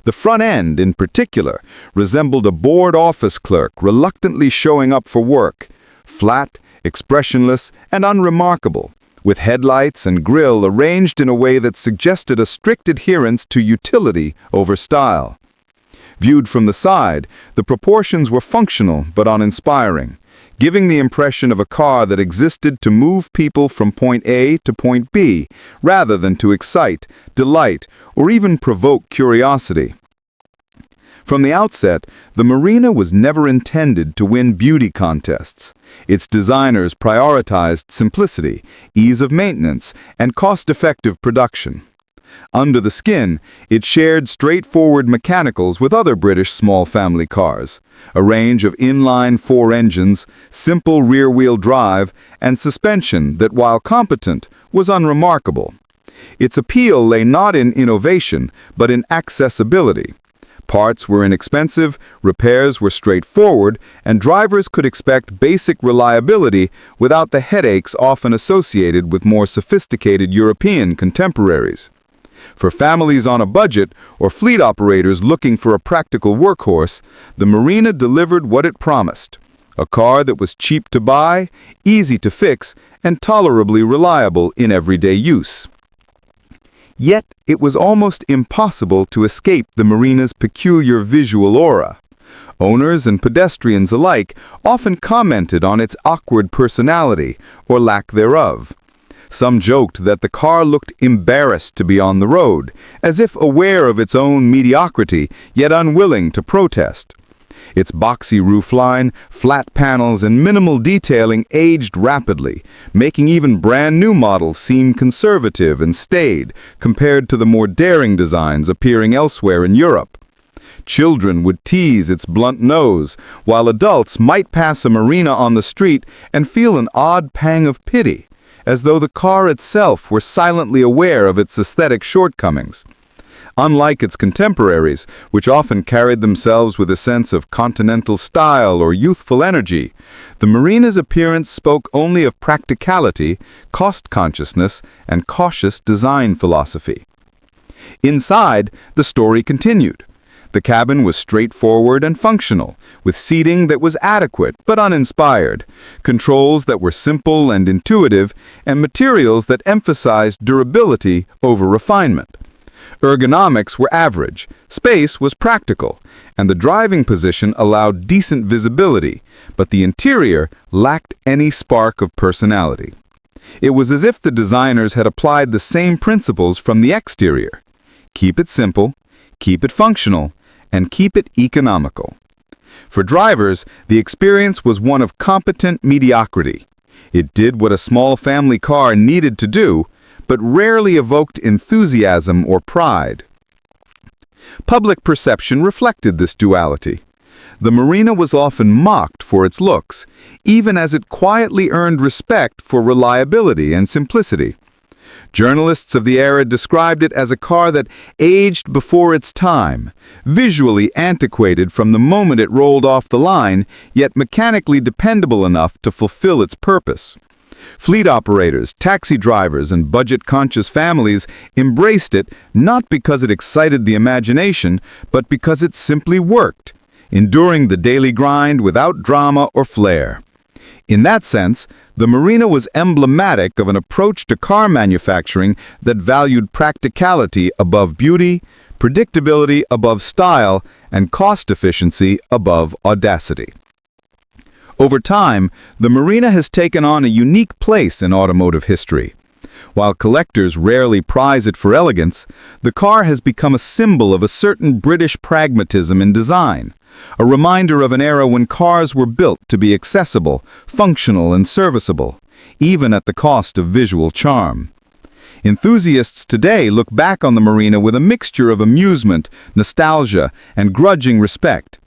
The front end, in particular, resembled a bored office clerk reluctantly showing up for work, flat, expressionless, and unremarkable, with headlights and grille arranged in a way that suggested a strict adherence to utility over style. Viewed from the side, the proportions were functional but uninspiring, giving the impression of a car that existed to move people from point A to point B, rather than to excite, delight, or even provoke curiosity. From the outset, the Marina was never intended to win beauty contests. Its designers prioritized simplicity, ease of maintenance, and cost-effective production. Under the skin, it shared straightforward mechanicals with other British small family cars, a range of inline four engines, simple rear-wheel drive, and suspension that, while competent, was unremarkable. Its appeal lay not in innovation, but in accessibility. Parts were inexpensive, repairs were straightforward, and drivers could expect basic reliability without the headaches often associated with more sophisticated European contemporaries. For families on a budget or fleet operators looking for a practical workhorse, the Marina delivered what it promised: a car that was cheap to buy, easy to fix, and tolerably reliable in everyday use. Yet, it was almost impossible to escape the Marina's peculiar visual aura. Owners and pedestrians alike often commented on its awkward personality, or lack thereof. Some joked that the car looked embarrassed to be on the road, as if aware of its own mediocrity, yet unwilling to protest. Its boxy roofline, flat panels, and minimal detailing aged rapidly, making even brand-new models seem conservative and staid compared to the more daring designs appearing elsewhere in Europe. Children would tease its blunt nose, while adults might pass a Marina on the street and feel an odd pang of pity, as though the car itself were silently aware of its aesthetic shortcomings. Unlike its contemporaries, which often carried themselves with a sense of continental style or youthful energy, the Marina's appearance spoke only of practicality, cost consciousness, and cautious design philosophy. Inside, the story continued. The cabin was straightforward and functional, with seating that was adequate but uninspired, controls that were simple and intuitive, and materials that emphasized durability over refinement. Ergonomics were average, space was practical, and the driving position allowed decent visibility, but the interior lacked any spark of personality. It was as if the designers had applied the same principles from the exterior. Keep it simple, keep it functional, and keep it economical. For drivers, the experience was one of competent mediocrity. It did what a small family car needed to do, but rarely evoked enthusiasm or pride. Public perception reflected this duality. The Marina was often mocked for its looks, even as it quietly earned respect for reliability and simplicity. Journalists of the era described it as a car that aged before its time, visually antiquated from the moment it rolled off the line, yet mechanically dependable enough to fulfill its purpose. Fleet operators, taxi drivers, and budget-conscious families embraced it not because it excited the imagination, but because it simply worked, enduring the daily grind without drama or flair. In that sense, the Marina was emblematic of an approach to car manufacturing that valued practicality above beauty, predictability above style, and cost efficiency above audacity. Over time, the Marina has taken on a unique place in automotive history. While collectors rarely prize it for elegance, the car has become a symbol of a certain British pragmatism in design, a reminder of an era when cars were built to be accessible, functional, and serviceable, even at the cost of visual charm. Enthusiasts today look back on the Marina with a mixture of amusement, nostalgia, and grudging respect,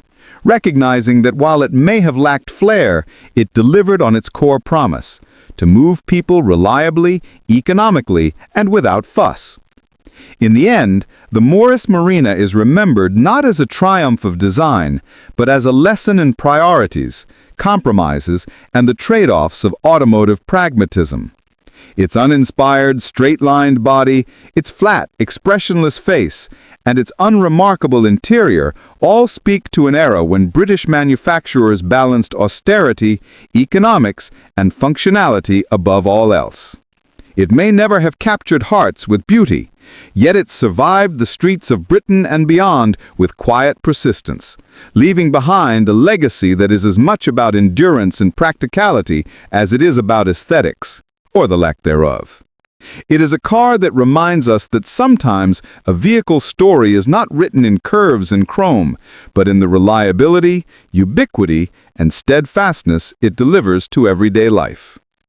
recognizing that while it may have lacked flair, it delivered on its core promise: to move people reliably, economically, and without fuss. In the end, the Morris Marina is remembered not as a triumph of design, but as a lesson in priorities, compromises, and the trade-offs of automotive pragmatism. Its uninspired, straight-lined body, its flat, expressionless face, and its unremarkable interior all speak to an era when British manufacturers balanced austerity, economics, and functionality above all else. It may never have captured hearts with beauty, Yet it survived the streets of Britain and beyond with quiet persistence, leaving behind a legacy that is as much about endurance and practicality as it is about aesthetics, or the lack thereof. It is a car that reminds us that sometimes a vehicle's story is not written in curves and chrome, but in the reliability, ubiquity, and steadfastness it delivers to everyday life.